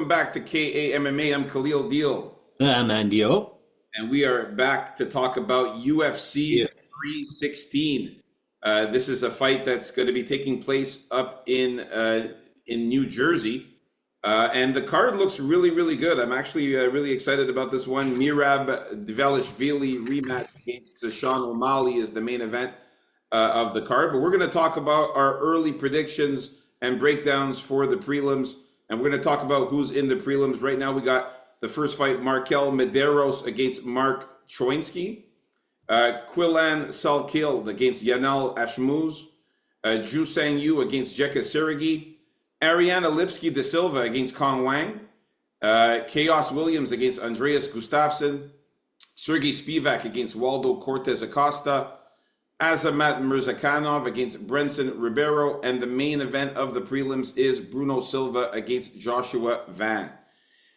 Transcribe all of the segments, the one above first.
welcome back to KAMMA. I'm Khalil Deal, I'm Andio. and we are back to talk about UFC Yeah. 316. This is a fight that's going to be taking place up in New Jersey, and the card looks really, really good. I'm actually really excited about this one. Mirab Dvalishvili rematch against Sean O'Malley is the main event of the card. But we're going to talk about our early predictions and breakdowns for the prelims. And we're going to talk about who's in the prelims. Right now, we got the first fight, Markel Medeiros against Mark Choinsky. Quillan Salkild against Yanal Ashmuz. Ju Sang Yu against Jekka Sirigi. Ariana Lipski da Silva against Kong Wang. Chaos Williams against Andreas Gustafsson. Sergey Spivak against Waldo Cortes-Acosta. Azamat Mirzakhanov against Brenson Ribeiro, and the main event of the prelims is Bruno Silva against Joshua Van.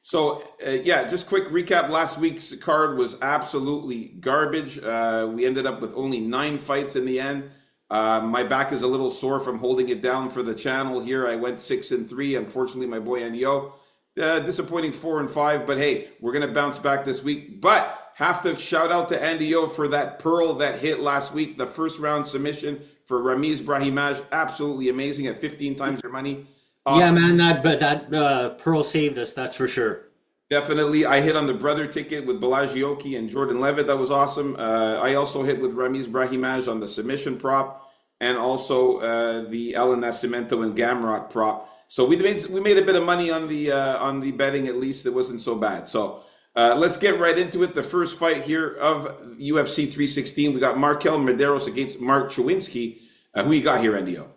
So, just quick recap. Last week's card was absolutely garbage. We ended up with only 9 fights in the end. My back is a little sore from holding it down for the channel here. I went 6-3. Unfortunately, my boy Nio, disappointing 4-5. But hey, we're gonna bounce back this week. But have to shout out to Andy O for that pearl that hit last week, the first round submission for Ramiz Brahimaj. Absolutely amazing at 15 times your money. Yeah, Awesome. man, that Pearl saved us, that's for sure. Definitely. I hit on the brother ticket with Balagioki and Jordan Levitt. That was awesome. I also hit with Ramiz Brahimaj on the submission prop and also the Alan Nascimento and Gamrot prop. So we made a bit of money on the betting. At least it wasn't so bad. So let's get right into it. The first fight here of UFC 316. We got Markel Medeiros against Mark Chowinski. Who you got here, Ndio?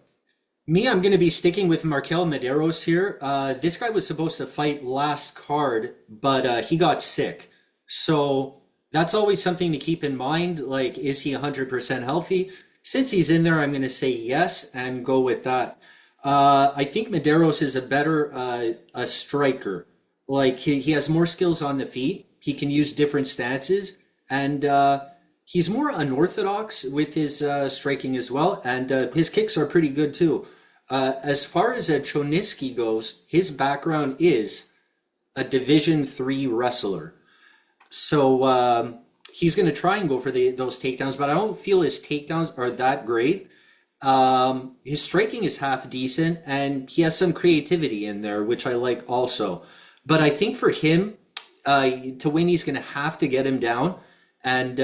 Me, I'm going to be sticking with Markel Medeiros here. This guy was supposed to fight last card, but he got sick. So that's always something to keep in mind. Like, is he 100% healthy? Since he's in there, I'm going to say yes and go with that. I think Medeiros is a better a striker. Like, he has more skills on the feet. He can use different stances. And he's more unorthodox with his striking as well. And his kicks are pretty good too. As far as Choniski goes, his background is a Division 3 wrestler. So he's going to try and go for those takedowns, but I don't feel his takedowns are that great. His striking is half decent, and he has some creativity in there, which I like also. But I think for him to win, he's going to have to get him down and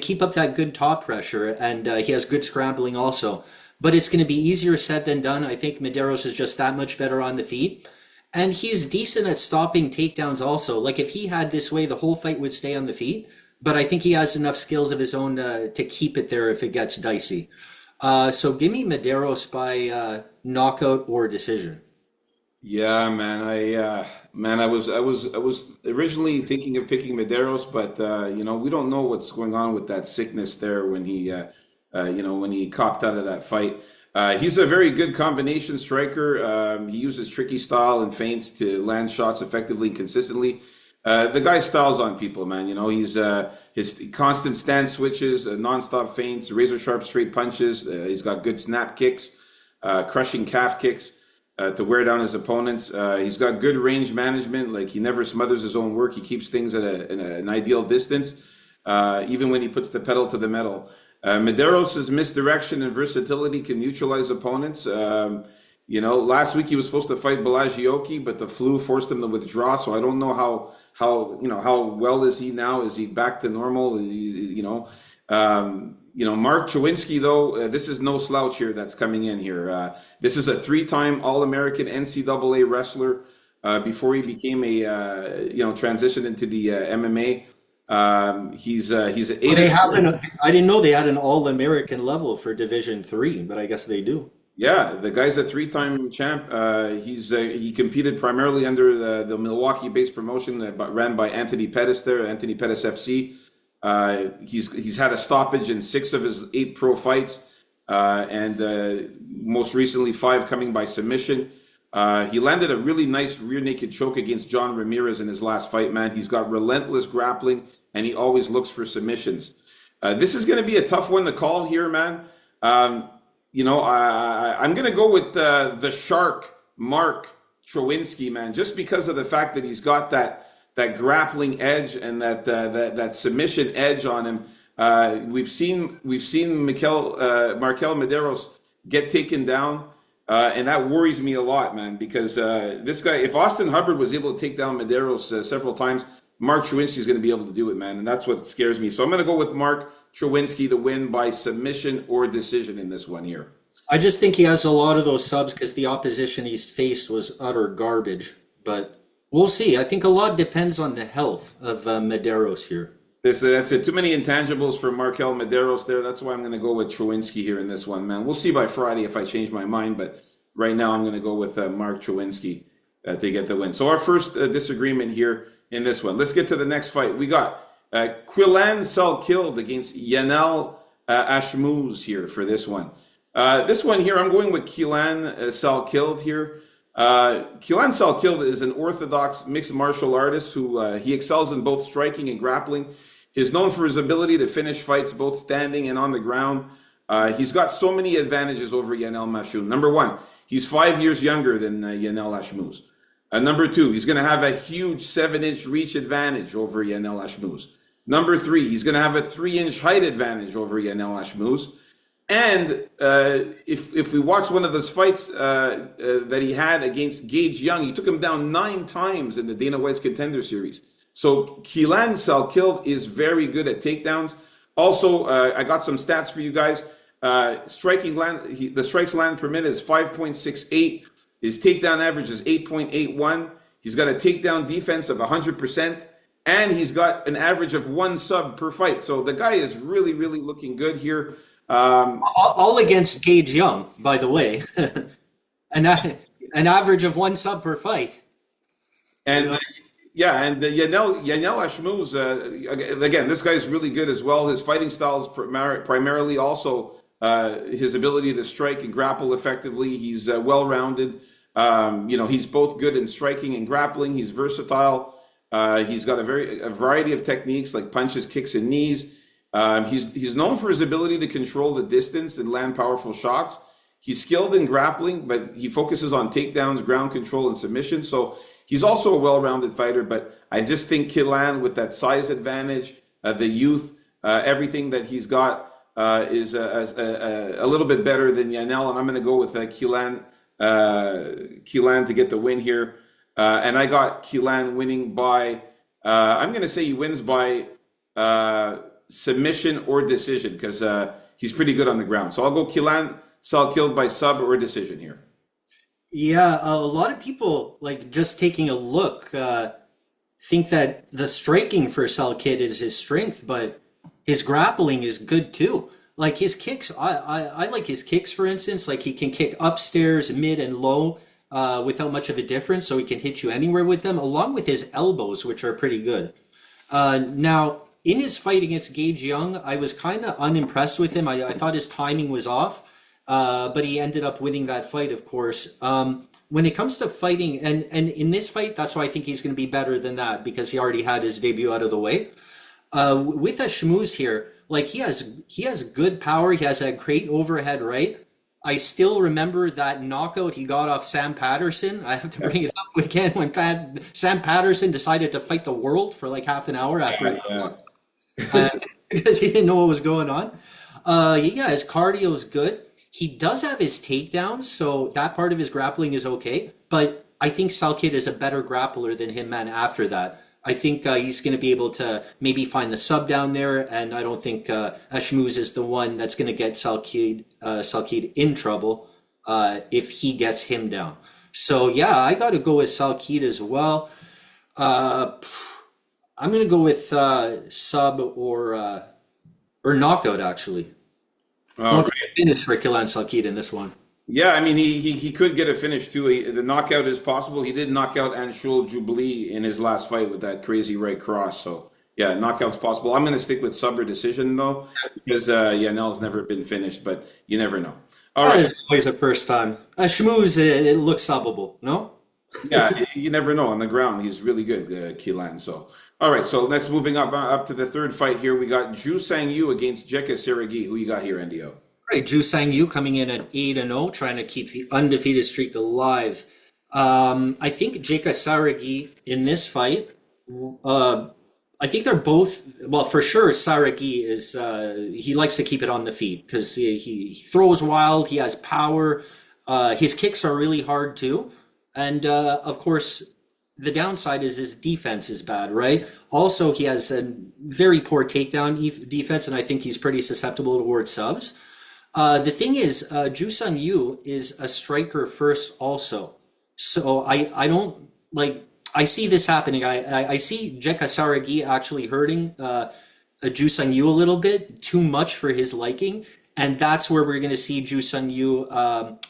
keep up that good top pressure. And he has good scrambling also. But it's going to be easier said than done. I think Medeiros is just that much better on the feet. And he's decent at stopping takedowns also. Like if he had this way, the whole fight would stay on the feet. But I think he has enough skills of his own to keep it there if it gets dicey. So give me Medeiros by knockout or decision. Yeah, man. I was originally thinking of picking Medeiros, but we don't know what's going on with that sickness there when he copped out of that fight. He's a very good combination striker. He uses tricky style and feints to land shots effectively and consistently. The guy styles on people, man. He's his constant stand switches, nonstop feints, razor sharp straight punches. He's got good snap kicks, crushing calf kicks to wear down his opponents. He's got good range management. Like he never smothers his own work. He keeps things at an ideal distance, even when he puts the pedal to the metal. Medeiros' misdirection and versatility can neutralize opponents. Last week he was supposed to fight Balagioki, but the flu forced him to withdraw. So I don't know how well is he now? Is he back to normal? Mark Chowinski though, this is no slouch here that's coming in here. This is a 3-time All-American NCAA wrestler before he became transitioned into the MMA. He's an Well, eight. I didn't know they had an all-American level for Division 3, but I guess they do. Yeah, the guy's a 3-time champ. He competed primarily under the Milwaukee-based promotion that ran by Anthony Pettis there, Anthony Pettis FC. He's had a stoppage in 6 of his 8 pro fights, and most recently 5 coming by submission. He landed a really nice rear naked choke against John Ramirez in his last fight, man. He's got relentless grappling, and he always looks for submissions. This is going to be a tough one to call here, man. I'm going to go with the Shark, Mark Trowinski, man, just because of the fact that he's got that grappling edge and that submission edge on him. We've seen Markel Medeiros get taken down, and that worries me a lot, man, because this guy, if Austin Hubbard was able to take down Medeiros several times, Mark Trowinski is going to be able to do it, man, and that's what scares me. So I'm going to go with Mark Trowinski to win by submission or decision in this one here. I just think he has a lot of those subs because the opposition he's faced was utter garbage. But we'll see. I think a lot depends on the health of Medeiros here. That's it. Too many intangibles for Markel Medeiros there. That's why I'm going to go with Trowinski here in this one, man. We'll see by Friday if I change my mind, but right now I'm going to go with Mark Trowinski to get the win. So our first disagreement here in this one. Let's get to the next fight. We got Quilan Salkilde against Yanel Ashmouz here for this one. This one here, I'm going with Quilan Salkilde here. Quilan Salkilde is an orthodox mixed martial artist who he excels in both striking and grappling. He's known for his ability to finish fights both standing and on the ground. He's got so many advantages over Yanel Ashmouz. Number one, he's 5 years younger than Yanel Ashmouz. Number two, he's going to have a huge 7-inch reach advantage over Yanel Ashmouz. Number three, he's going to have a 3-inch height advantage over Yanel Ashmouz. And if we watch one of those fights that he had against Gage Young, he took him down 9 times in the Dana White's Contender Series. So Quilan Salkilde is very good at takedowns. Also, I got some stats for you guys. The strikes land per minute is 5.68. His takedown average is 8.81. He's got a takedown defense of 100%. And he's got an average of 1 sub per fight. So the guy is really, really looking good here. All against Gage Young, by the way. an average of 1 sub per fight. And Yanel Ashmouz, again, this guy's really good as well. His fighting style is primarily also his ability to strike and grapple effectively. He's well-rounded. He's both good in striking and grappling. He's versatile. He's got a variety of techniques like punches, kicks, and knees. He's known for his ability to control the distance and land powerful shots. He's skilled in grappling, but he focuses on takedowns, ground control, and submission. So he's also a well-rounded fighter, but I just think Quilan, with that size advantage, the youth, everything that he's got is a little bit better than Yanel, and I'm going to go with Quilan to get the win here. And I got Quilan winning by, I'm going to say he wins by submission or decision because he's pretty good on the ground. So I'll go Quilan Salkilde by sub or decision here. Yeah, a lot of people, like just taking a look, think that the striking for Salkilde is his strength, but his grappling is good too. Like his kicks, I like his kicks, for instance. Like he can kick upstairs, mid, and low without much of a difference, so he can hit you anywhere with them, along with his elbows, which are pretty good. Now, in his fight against Gage Young, I was kind of unimpressed with him. I thought his timing was off, but he ended up winning that fight, of course. When it comes to fighting, and in this fight, that's why I think he's going to be better than that, because he already had his debut out of the way. With Ashmouz here, like he has good power. He has a great overhead right. I still remember that knockout he got off Sam Patterson. I have to bring it up again when Sam Patterson decided to fight the world for like half an hour after because he didn't know what was going on. His cardio is good. He does have his takedowns, so that part of his grappling is okay. But I think Salkilde is a better grappler than him, man, after that. I think he's going to be able to maybe find the sub down there, and I don't think Ashmouz is the one that's going to get Salkilde in trouble if he gets him down. So, yeah, I got to go with Salkilde as well. I'm going to go with sub or knockout, actually. I'm finish for Quilan Salkilde in this one. Yeah, I mean, he could get a finish too. The knockout is possible. He did knock out Anshul Jubilee in his last fight with that crazy right cross. So, yeah, knockout's possible. I'm going to stick with sub or decision, though, because Yanel's never been finished, but you never know. All right. It's always the first time. Ashmouz, it looks subbable, no? Yeah, you never know. On the ground, he's really good, Quilan. So, all right, so let's moving up to the third fight here. We got Ju Sang Yu against Jeka Seregi. Who you got here, NDO? Right, Ju Sang Yu coming in at 8-0, trying to keep the undefeated streak alive. I think Jeka Saragi in this fight, uh, I think they're both, well, for sure, Saragi is, he likes to keep it on the feet because he throws wild, he has power, his kicks are really hard too. And of course, the downside is his defense is bad, right? Also, he has a very poor takedown defense, and I think he's pretty susceptible towards subs. The thing is, Ju Sung Yu is a striker first, also. So I don't like I see this happening. I see Jeka Saragi actually hurting Ju Sung Yu a little bit too much for his liking, and that's where we're going to see Ju Sung Yu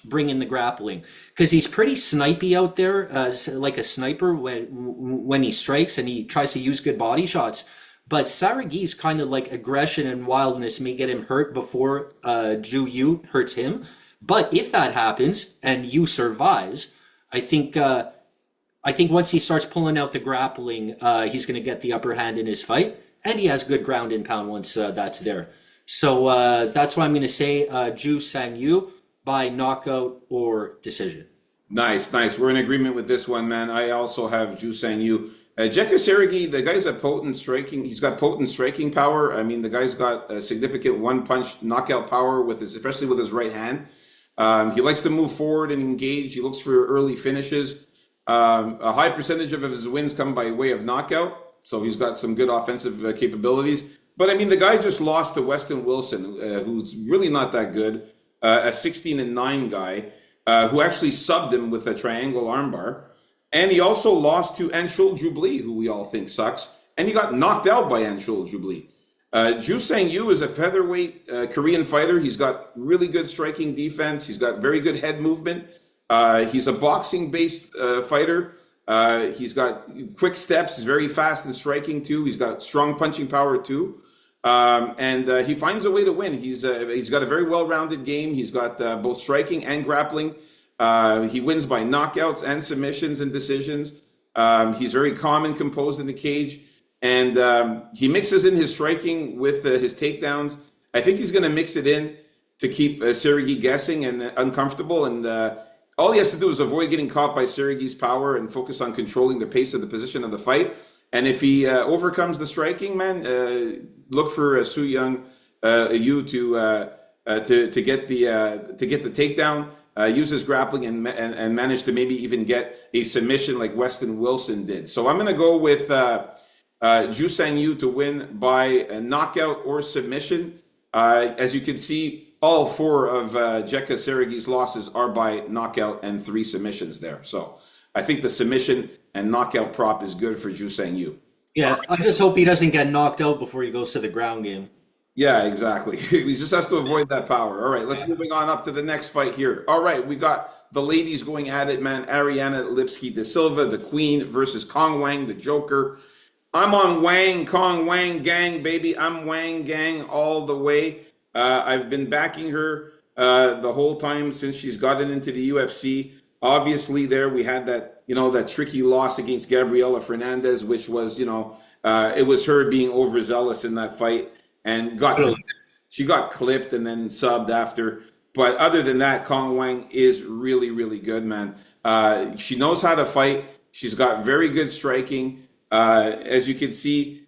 bring in the grappling because he's pretty snipey out there, like a sniper when he strikes and he tries to use good body shots. But Saragi's kind of like aggression and wildness may get him hurt before Ju Yu hurts him. But if that happens and Yu survives, I think I think once he starts pulling out the grappling, he's going to get the upper hand in his fight, and he has good ground and pound once that's there. So that's why I'm going to say Ju Sang Yu by knockout or decision. Nice, nice. We're in agreement with this one, man. I also have Ju Sang Yu. Jekka Sergi, the guy's a potent striking. He's got potent striking power. I mean, the guy's got a significant one-punch knockout power with his, especially with his right hand. He likes to move forward and engage. He looks for early finishes. A high percentage of his wins come by way of knockout, so he's got some good offensive capabilities. But I mean, the guy just lost to Weston Wilson, who's really not that good, a 16-9 guy, who actually subbed him with a triangle armbar. And he also lost to Anshul Jubli, who we all think sucks, and he got knocked out by Anshul Jubli. Ju Sang Yu is a featherweight Korean fighter. He's got really good striking defense. He's got very good head movement. He's a boxing-based fighter. He's got quick steps. He's very fast in striking too. He's got strong punching power too, and he finds a way to win. He's got a very well-rounded game. He's got both striking and grappling. He wins by knockouts and submissions and decisions. He's very calm and composed in the cage, and he mixes in his striking with his takedowns. I think he's going to mix it in to keep Sergey guessing and uncomfortable, and all he has to do is avoid getting caught by Sergey's power and focus on controlling the pace of the position of the fight. And if he overcomes the striking, man, look for Su Young Yu to get the takedown. Use his grappling and manage to maybe even get a submission like Weston Wilson did. So I'm going to go with Ju Sang Yu to win by a knockout or submission. As you can see, all four of Jekka Saragi's losses are by knockout and 3 submissions there. So I think the submission and knockout prop is good for Ju Sang Yu. Yeah, I just hope he doesn't get knocked out before he goes to the ground game. Yeah, exactly. He just has to avoid that power. All right, let's moving on up to the next fight here. All right, we got the ladies going at it, man. Ariana Lipski de Silva, the Queen, versus Kong Wang, the Joker. I'm on Wang, Kong Wang gang, baby. I'm Wang gang all the way. I've been backing her the whole time since she's gotten into the UFC. Obviously, there we had that, that tricky loss against Gabriela Fernandez, which was, it was her being overzealous in that fight and she got clipped and then subbed after. But other than that, Kong Wang is really, really good, man. She knows how to fight. She's got very good striking. As you can see,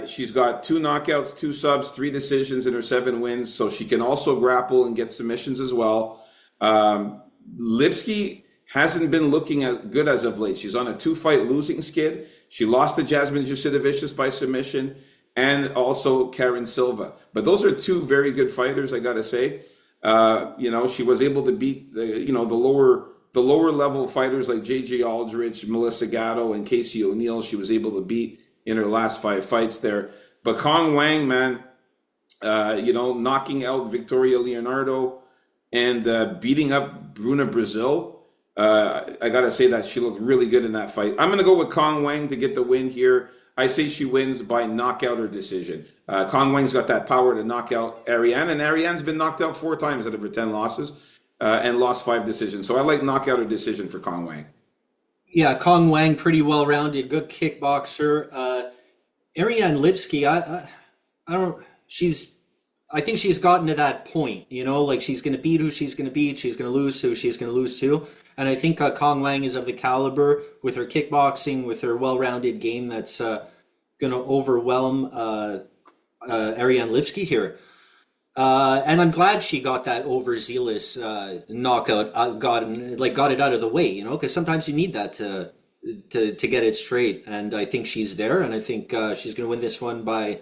she's got 2 knockouts, 2 subs, 3 decisions in her 7 wins. So she can also grapple and get submissions as well. Lipski hasn't been looking as good as of late. She's on a 2-fight losing skid. She lost to Jasmine Jasudavicius by submission and also Karen Silva. But those are 2 very good fighters, I got to say. She was able to beat the lower level fighters like J.J. Aldrich, Melissa Gatto, and Casey O'Neill. She was able to beat in her last 5 fights there. But Kong Wang, man, knocking out Victoria Leonardo and beating up Bruna Brazil. I got to say that she looked really good in that fight. I'm going to go with Kong Wang to get the win here. I say she wins by knockout or decision. Kong Wang's got that power to knock out Ariane, and Ariane's been knocked out 4 times out of her 10 losses and lost 5 decisions. So I like knockout or decision for Kong Wang. Yeah, Kong Wang, pretty well-rounded, good kickboxer. Ariane Lipski, I don't. I think she's gotten to that point. Like she's going to beat who she's going to beat. She's going to lose who she's going to lose to. And I think Kong Lang is of the caliber with her kickboxing, with her well-rounded game that's going to overwhelm Ariane Lipsky here. And I'm glad she got that overzealous knockout, got it out of the way, because sometimes you need that to get it straight. And I think she's there, and I think she's going to win this one by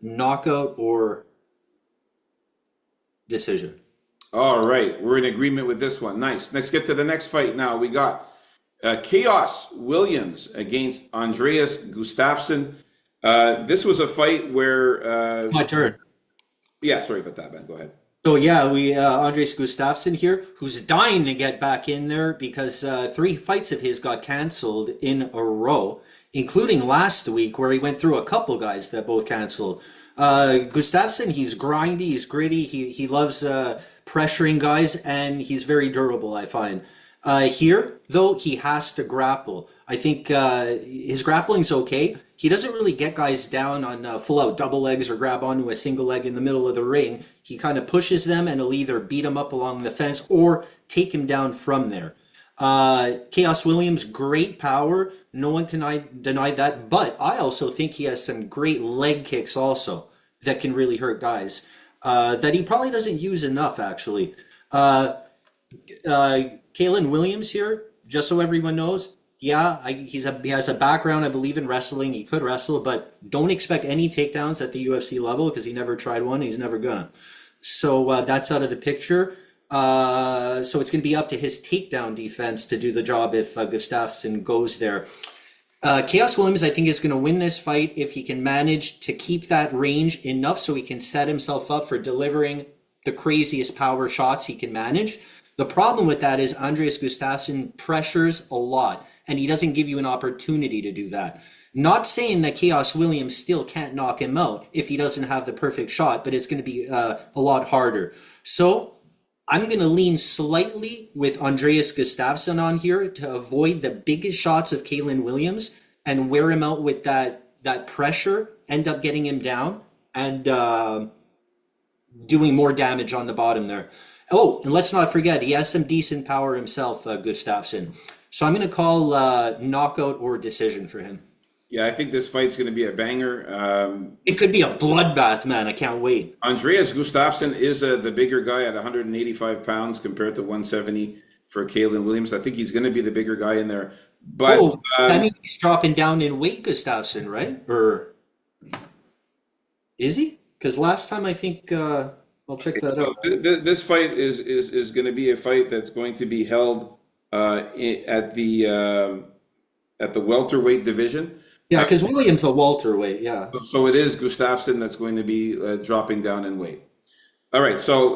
knockout or decision. All right, we're in agreement with this one. Nice. Let's get to the next fight now. We got Chaos Williams against Andreas Gustafsson. This was a fight where. My turn. Yeah, sorry about that, man. Go ahead. So yeah, we Andres Gustafsson here, who's dying to get back in there because 3 fights of his got canceled in a row, including last week where he went through a couple guys that both canceled. Gustafsson, he's grindy, he's gritty, he loves pressuring guys, and he's very durable, I find. Here, though, he has to grapple. I think his grappling's okay. He doesn't really get guys down on full-out double legs or grab onto a single leg in the middle of the ring. He kind of pushes them and he'll either beat them up along the fence or take him down from there. Chaos Williams, great power. No one can deny that. But I also think he has some great leg kicks also that can really hurt guys that he probably doesn't use enough, actually. Kalen Williams here, just so everyone knows, yeah, he has a background, I believe, in wrestling. He could wrestle, but don't expect any takedowns at the UFC level because he never tried one. He's never gonna. So that's out of the picture. So it's going to be up to his takedown defense to do the job if Gustafsson goes there. Chaos Williams, I think, is going to win this fight if he can manage to keep that range enough so he can set himself up for delivering the craziest power shots he can manage. The problem with that is Andreas Gustafsson pressures a lot, and he doesn't give you an opportunity to do that. Not saying that Chaos Williams still can't knock him out if he doesn't have the perfect shot, but it's going to be a lot harder. So I'm going to lean slightly with Andreas Gustafsson on here to avoid the biggest shots of Kalen Williams and wear him out with that pressure, end up getting him down, and doing more damage on the bottom there. Oh, and let's not forget, he has some decent power himself, Gustafsson. So I'm going to call knockout or decision for him. Yeah, I think this fight's going to be a banger. It could be a bloodbath, man. I can't wait. Andreas Gustafsson is the bigger guy at 185 pounds compared to 170 for Kalen Williams. I think he's going to be the bigger guy in there. But that means he's dropping down in weight, Gustafsson, right? Or is he? Because last time I think I'll check that out. This fight is going to be a fight that's going to be held at the welterweight division. Yeah, because Williams a welterweight. Yeah. So it is Gustafsson that's going to be dropping down in weight. All right. So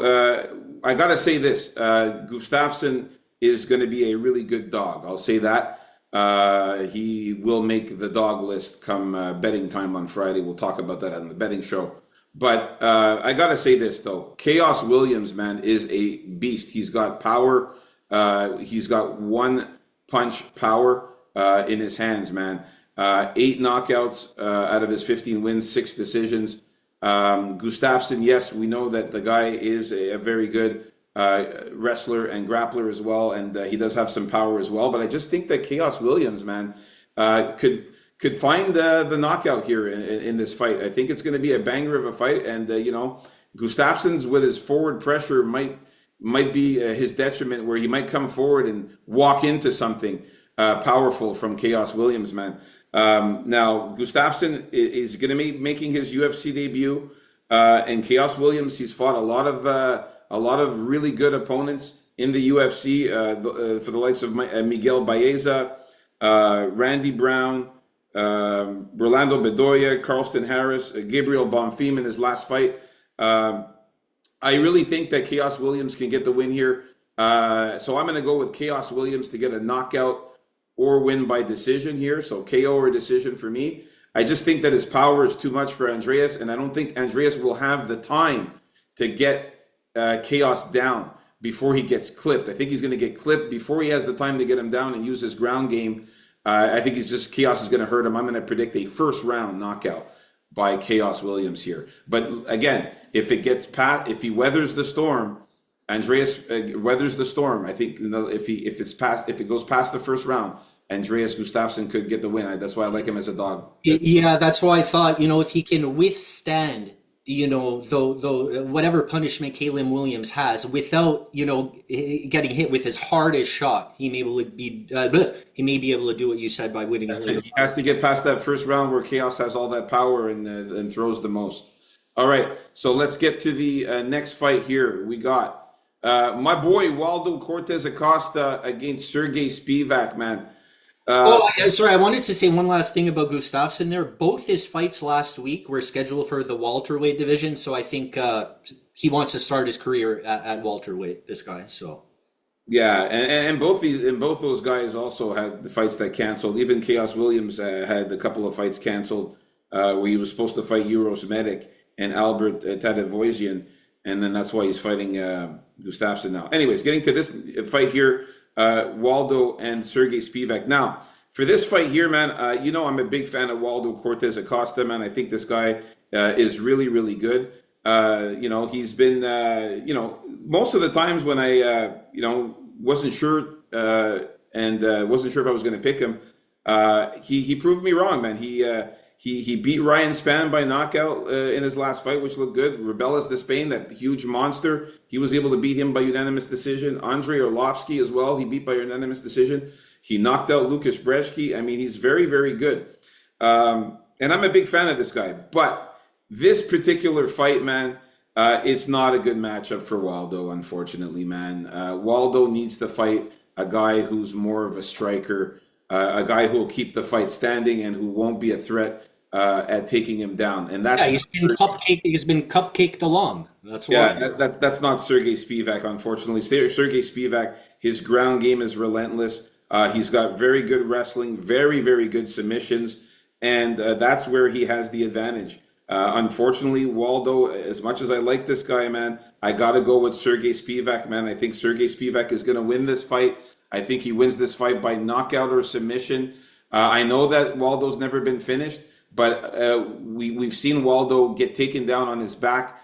I got to say this: Gustafsson is going to be a really good dog. I'll say that. He will make the dog list come betting time on Friday. We'll talk about that on the betting show. But I got to say this, though. Chaos Williams, man, is a beast. He's got power. He's got one punch power in his hands, man. 8 knockouts out of his 15 wins, 6 decisions. Gustafsson, yes, we know that the guy is a very good wrestler and grappler as well, and he does have some power as well. But I just think that Chaos Williams, man, could find the knockout here in this fight. I think it's going to be a banger of a fight, and Gustafsson's with his forward pressure might be his detriment, where he might come forward and walk into something powerful from Chaos Williams, man. Now Gustafsson is going to be making his UFC debut, and Chaos Williams, he's fought a lot of really good opponents in the UFC for the likes of Miguel Baeza, Randy Brown, Rolando Bedoya, Carlston Harris, Gabriel Bonfim in his last fight. I really think that Chaos Williams can get the win here. So I'm going to go with Chaos Williams to get a knockout or win by decision here. So KO or decision for me. I just think that his power is too much for Andreas, and I don't think Andreas will have the time to get Chaos down before he gets clipped. I think he's going to get clipped before he has the time to get him down and use his ground game. I think Chaos is going to hurt him. I'm going to predict a first round knockout by Chaos Williams here. But again, if he weathers the storm Andreas weathers the storm. I think, you know, if it goes past the first round, Andreas Gustafsson could get the win. That's why I like him as a dog. Yeah, that's why I thought, if he can withstand, though whatever punishment Caleb Williams has without, getting hit with his hardest shot, he may be able to do what you said by winning That's over it. the. He has to get past that first round where Chaos has all that power and throws the most. All right, so let's get to the next fight here. We got my boy Waldo Cortes-Acosta against Sergey Spivak, man. Uh, Sorry, I wanted to say one last thing about Gustafsson there. Both his fights last week were scheduled for the welterweight division, so I think he wants to start his career at welterweight, this guy. So. Yeah, and both those guys also had the fights that canceled. Even Chaos Williams had a couple of fights canceled where he was supposed to fight Euros Medic and Albert Tadevosian, and then that's why he's fighting Gustafsson now. Anyways, getting to this fight here, Waldo and Sergey Spivak. Now, for this fight here, man, I'm a big fan of Waldo Cortez Acosta, man. I think this guy is really, really good. He's been, most of the times when I, wasn't sure and wasn't sure if I was going to pick him, he proved me wrong, man. He beat Ryan Spann by knockout in his last fight, which looked good. Rubelas de Spain, that huge monster, he was able to beat him by unanimous decision. Andrei Arlovsky as well, he beat by unanimous decision. He knocked out Lucas Brzeski. I mean, he's very, very good. And I'm a big fan of this guy. But this particular fight, man, it's not a good matchup for Waldo, unfortunately, man. Waldo needs to fight a guy who's more of a striker, a guy who will keep the fight standing and who won't be a threat at taking him down. And that's He's been cupcaked along. That's why. yeah, that's not Sergey Spivak, unfortunately. Sergey Spivak, his ground game is relentless. He's got very good wrestling, very, very good submissions, and that's where he has the advantage. Unfortunately, Waldo, as much as I like this guy, man, I got to go with Sergey Spivak, man. I think Sergey Spivak is going to win this fight. I think he wins this fight by knockout or submission. I know that Waldo's never been finished, but we've seen Waldo get taken down on his back.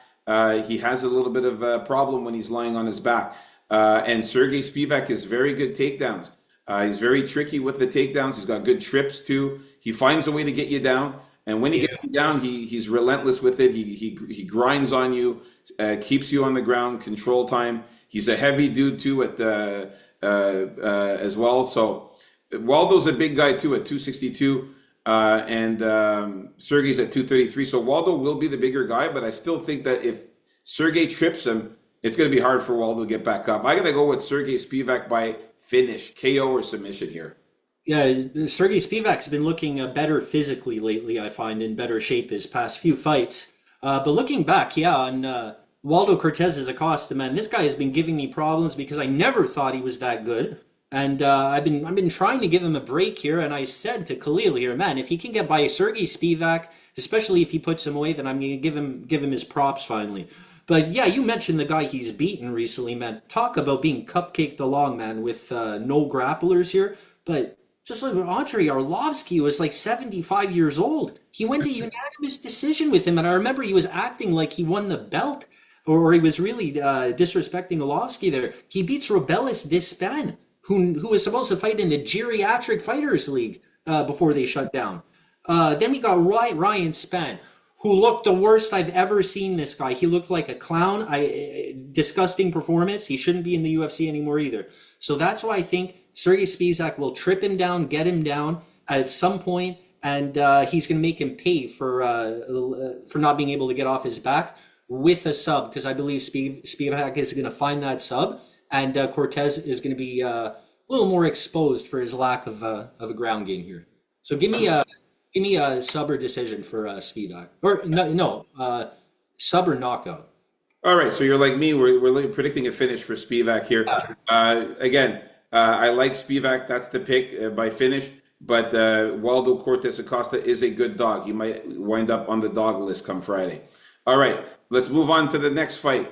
He has a little bit of a problem when he's lying on his back. And Sergey Spivak is very good takedowns. He's very tricky with the takedowns. He's got good trips too. He finds a way to get you down. And when he gets you down, he's relentless with it. He grinds on you, keeps you on the ground, control time. He's a heavy dude too as well. So Waldo's a big guy too at 262, and Sergey's at 233. So Waldo will be the bigger guy, but I still think that if Sergey trips him, it's going to be hard for Waldo to get back up. I got to go with Sergey Spivak by finish, KO or submission here. Yeah, Sergey Spivak's been looking better physically lately, I find, in better shape his past few fights. But looking back, on Waldo Cortes-Acosta, man, this guy has been giving me problems because I never thought he was that good. And I've been trying to give him a break here, and I said to Khalil here, man, if he can get by Sergey Spivak, especially if he puts him away, then I'm going to give him his props finally. But yeah, you mentioned the guy he's beaten recently, man. Talk about being cupcaked along, man, with no grapplers here. But just like Andrei Arlovsky was like 75 years old. He went to unanimous decision with him, and I remember he was acting like he won the belt, or he was really disrespecting Arlovsky there. He beats Rubelas de Spain, who was supposed to fight in the Geriatric Fighters League before they shut down. Then we got Ryan Spann, who looked the worst I've ever seen this guy. He looked like a clown. Disgusting performance. He shouldn't be in the UFC anymore either. So that's why I think Sergey Spivak will trip him down, get him down at some point, and he's going to make him pay for not being able to get off his back with a sub, because I believe Spivak is going to find that sub, and Cortez is going to be a little more exposed for his lack of a ground game here. So give me a sub or decision for Spivak, or sub or knockout. All right, so you're like me. We're predicting a finish for Spivak here. Again, I like Spivak. That's the pick by finish. But Waldo Cortes-Acosta is a good dog. He might wind up on the dog list come Friday. All right, let's move on to the next fight.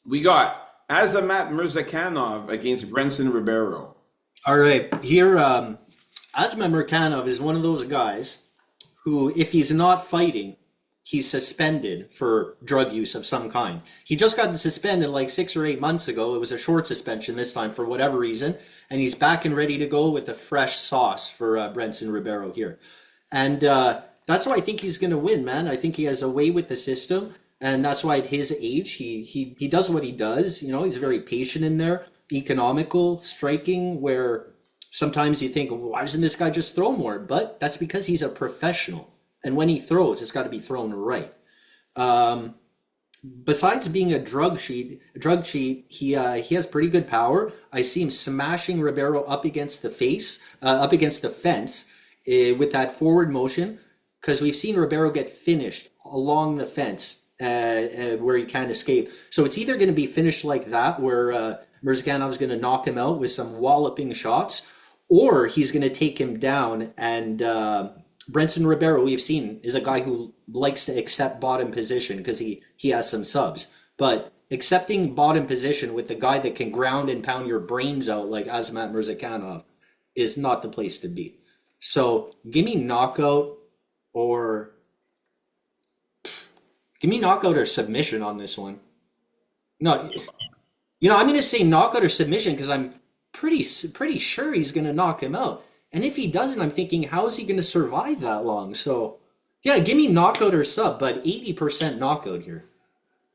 We got Azamat Murzakanov against Brenson Ribeiro. All right, here Azamat Murzakanov is one of those guys who, if he's not fighting, he's suspended for drug use of some kind. He just got suspended like 6 or 8 months ago. It was a short suspension this time for whatever reason, and he's back and ready to go with a fresh sauce for Brenson Ribeiro here. And that's why I think he's going to win, man. I think he has a way with the system, and that's why at his age, he does what he does. You know, he's very patient in there, economical, striking, where sometimes you think, well, why doesn't this guy just throw more? But that's because he's a professional. And when he throws, it's got to be thrown right. Besides being a drug cheat, he has pretty good power. I see him smashing Ribeiro up against the up against the fence with that forward motion, because we've seen Ribeiro get finished along the fence where he can't escape. So it's either going to be finished like that, where Mirzakanov's going to knock him out with some walloping shots, or he's going to take him down. And Brenson Ribeiro, we've seen, is a guy who likes to accept bottom position because he has some subs. But accepting bottom position with the guy that can ground and pound your brains out like Azamat Murzakanov is not the place to be. So give me knockout or submission on this one. No, I'm going to say knockout or submission because I'm pretty sure he's going to knock him out. And if he doesn't, I'm thinking, how is he going to survive that long? So, yeah, give me knockout or sub, but 80% knockout here.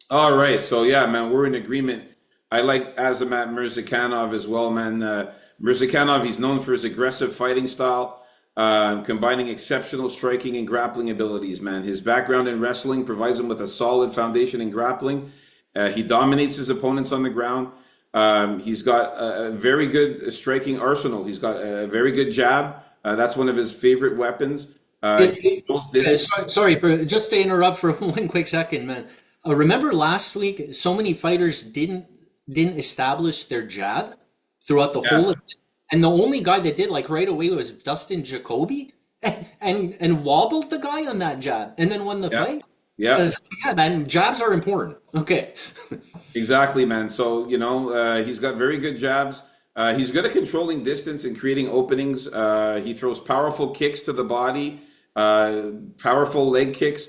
All right. So, yeah, man, we're in agreement. I like Azamat Murzakanov as well, man. Murzakanov, he's known for his aggressive fighting style, combining exceptional striking and grappling abilities, man. His background in wrestling provides him with a solid foundation in grappling. He dominates his opponents on the ground. He's got a very good striking arsenal. He's got a very good jab. That's one of his favorite weapons. Sorry for just to interrupt for one quick second, man. Remember last week, so many fighters didn't establish their jab throughout the whole event, and the only guy that did like right away was Dustin Jacoby, and wobbled the guy on that jab, and then won the fight. Yeah, man, jabs are important. Okay. Exactly, man. So, he's got very good jabs. He's good at controlling distance and creating openings. He throws powerful kicks to the body, powerful leg kicks.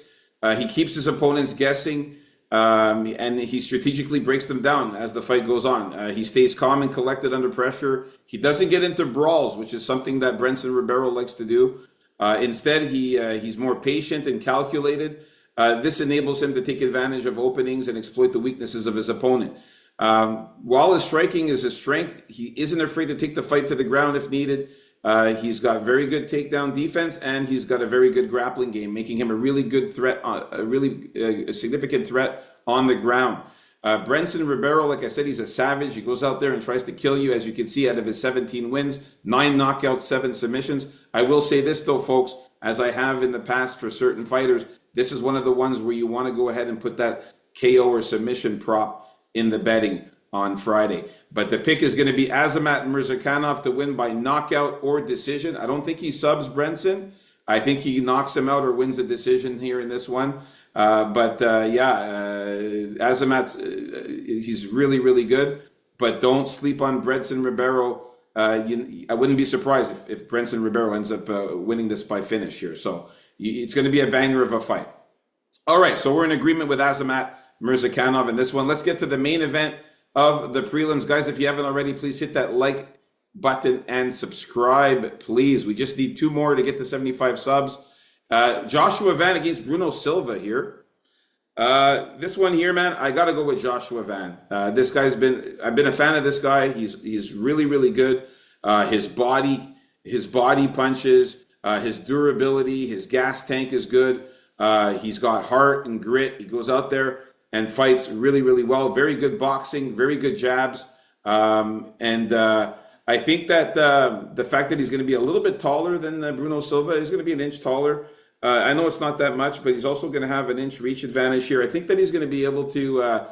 He keeps his opponents guessing, and he strategically breaks them down as the fight goes on. He stays calm and collected under pressure. He doesn't get into brawls, which is something that Brenson Ribeiro likes to do. Instead, he's more patient and calculated. This enables him to take advantage of openings and exploit the weaknesses of his opponent. While his striking is his strength, he isn't afraid to take the fight to the ground if needed. He's got very good takedown defense, and he's got a very good grappling game, making him a really good threat, a significant threat on the ground. Brenson Ribeiro, like I said, he's a savage. He goes out there and tries to kill you. As you can see, out of his 17 wins, 9 knockouts, 7 submissions. I will say this, though, folks, as I have in the past for certain fighters, this is one of the ones where you want to go ahead and put that KO or submission prop in the betting on Friday. But the pick is going to be Azamat Murzakanov to win by knockout or decision. I don't think he subs Brenson. I think he knocks him out or wins the decision here in this one. Azamat's he's really, really good. But don't sleep on Brenson Ribeiro. I wouldn't be surprised if Brenson Ribeiro ends up winning this by finish here. So it's going to be a banger of a fight. All right, so we're in agreement with Azamat Murzakanov in this one. Let's get to the main event of the prelims. Guys, if you haven't already, please hit that like button and subscribe, please. We just need 2 more to get to 75 subs. Joshua Van against Bruno Silva here. This one here, man, I got to go with Joshua Van. I've been a fan of this guy. He's really, really good. His body punches, his durability, his gas tank is good. He's got heart and grit. He goes out there and fights really, really well. Very good boxing, very good jabs. I think that the fact that he's going to be a little bit taller than Bruno Silva, he's going to be an inch taller. I know it's not that much, but he's also going to have an inch reach advantage here. I think that he's going to be able to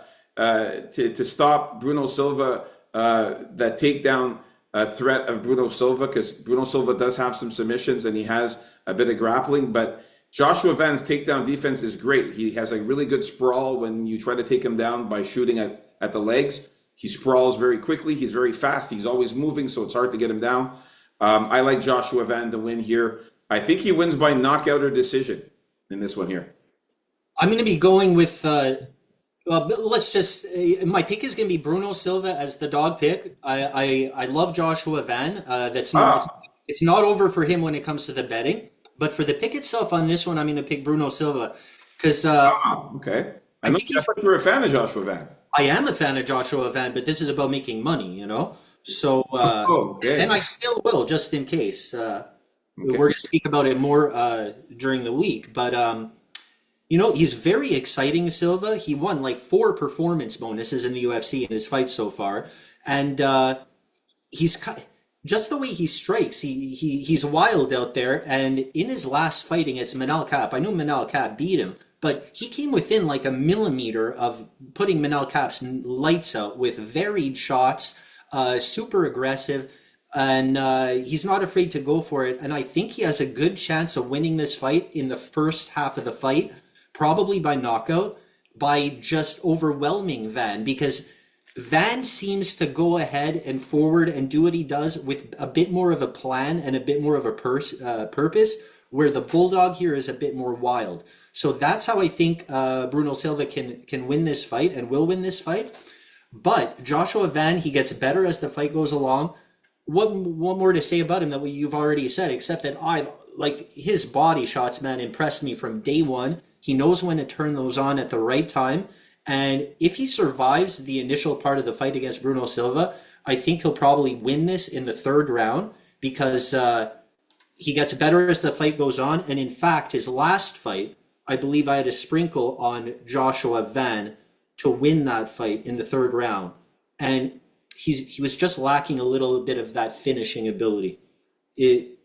stop Bruno Silva, that takedown threat of Bruno Silva, because Bruno Silva does have some submissions and he has a bit of grappling. But Joshua Van's takedown defense is great. He has a really good sprawl when you try to take him down by shooting at the legs. He sprawls very quickly. He's very fast. He's always moving, so it's hard to get him down. I like Joshua Van to win here. I think he wins by knockout or decision in this one here. I'm going to be going with. But let's just. My pick is going to be Bruno Silva as the dog pick. I love Joshua Van. Ah, It's not over for him when it comes to the betting. But for the pick itself on this one, I'm going to pick Bruno Silva because okay. I think I he's. thought you were a fan of Joshua Van. I am a fan of Joshua Van, but this is about making money, you know. So Oh, and okay. I still will, just in case. We're Okay. going to speak about it more during the week, but he's very exciting, Silva. He won like 4 performance bonuses in the UFC in his fights so far, and he's just the way he strikes. He's wild out there. And in his last fight against Manal Cap, I know Manal Cap beat him, but he came within like a millimeter of putting Manal Cap's lights out with varied shots, super aggressive. And he's not afraid to go for it. And I think he has a good chance of winning this fight in the first half of the fight, probably by knockout, by just overwhelming Van, because Van seems to go ahead and forward and do what he does with a bit more of a plan and a bit more of a purpose, where the Bulldog here is a bit more wild. So that's how I think Bruno Silva can win this fight and will win this fight. But Joshua Van, he gets better as the fight goes along. What more to say about him that what you've already said, except that I like his body shots, man, impressed me from day one. He knows when to turn those on at the right time. And if he survives the initial part of the fight against Bruno Silva, I think he'll probably win this in the third round because he gets better as the fight goes on. And in fact, his last fight, I believe I had a sprinkle on Joshua Van to win that fight in the third round. And he was just lacking a little bit of that finishing ability.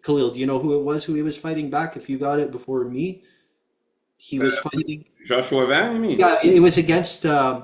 Khalil, do you know who it was who he was fighting back? If you got it before me, he Uh, was fighting. Joshua Van, you mean? Yeah, it was against Ray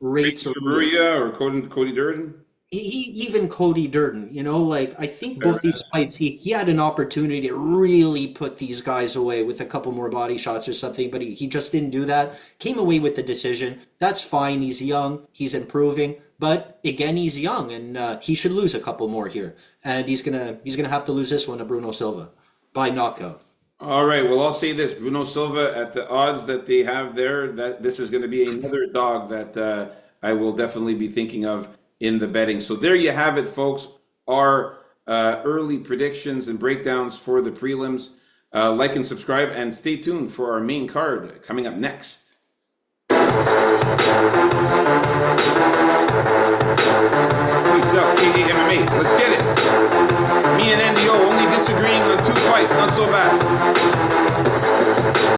Rates or Saruya or Cody Durden? even Cody Durden. Like I think both these fights, he had an opportunity to really put these guys away with a couple more body shots or something, but he just didn't do that. Came away with the decision. That's fine. He's young. He's improving. But again, he's young, and he should lose a couple more here. And he's gonna have to lose this one to Bruno Silva by knockout. All right. Well, I'll say this: Bruno Silva, at the odds that they have there, that this is going to be another dog that I will definitely be thinking of in the betting. So there you have it, folks. Our early predictions and breakdowns for the prelims. Like and subscribe, and stay tuned for our main card coming up next. Peace out, KAMMA. Let's get it. Me and NDO only disagreeing on 2 fights, not so bad.